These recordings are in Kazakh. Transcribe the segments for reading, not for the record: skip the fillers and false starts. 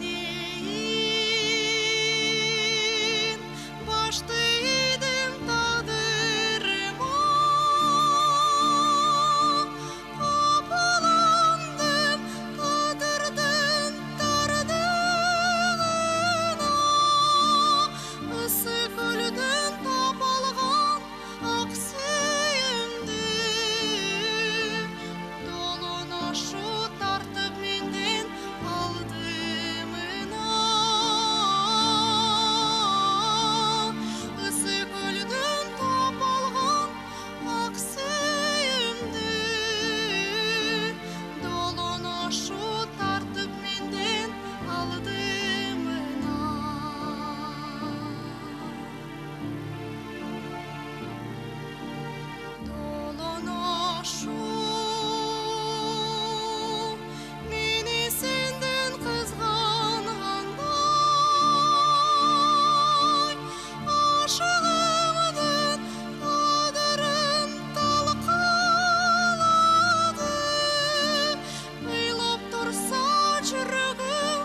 дейін башты едім тағдырыма, қапаландым тағдырдың тардығына, ысы көлдің тапалған ақ сүйімді долын ашу тартып менден алдымына. Ысы көлдің тапалған ақ сүйімді долын ашу тартып менден алдымына. Долын ашу мені сенден қызғанғандай, ашығымдың қадірін талқылады. Ойлап тұрса жүрегім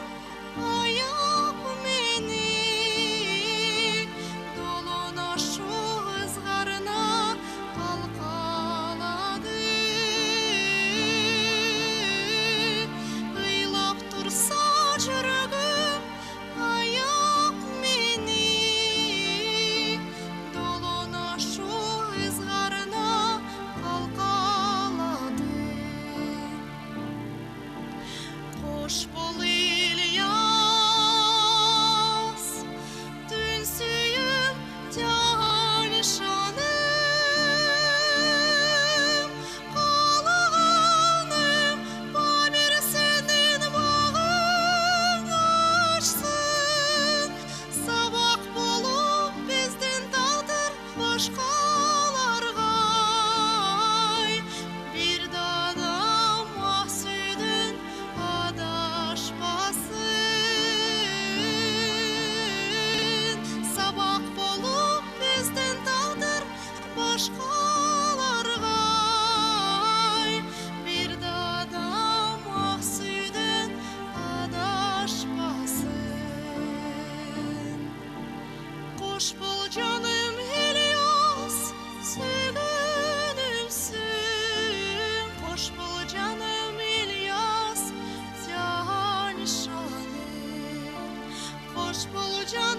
аяп мені, долын ашу ызғарына қалқалады. Ойлап тұрса жүрегім аяп мені, долын ашу ызғарына қалқалады. Қош бол Ильяс, түн сүйім тянышаным, қалағаным Памир сенің бағың ашсын. Сабақ болып біздің тағдыр башқаларға, бір дадам ақ сүйдің адашпасын. Сабақ болып біздің тағдыр башқаларға, бір дадам ақ сүйдің адашпасын. Қош бол жаным Ильяс, сүйгенімсің. Қош бол жаным Ильяс, тянышаным. Қош бол жаным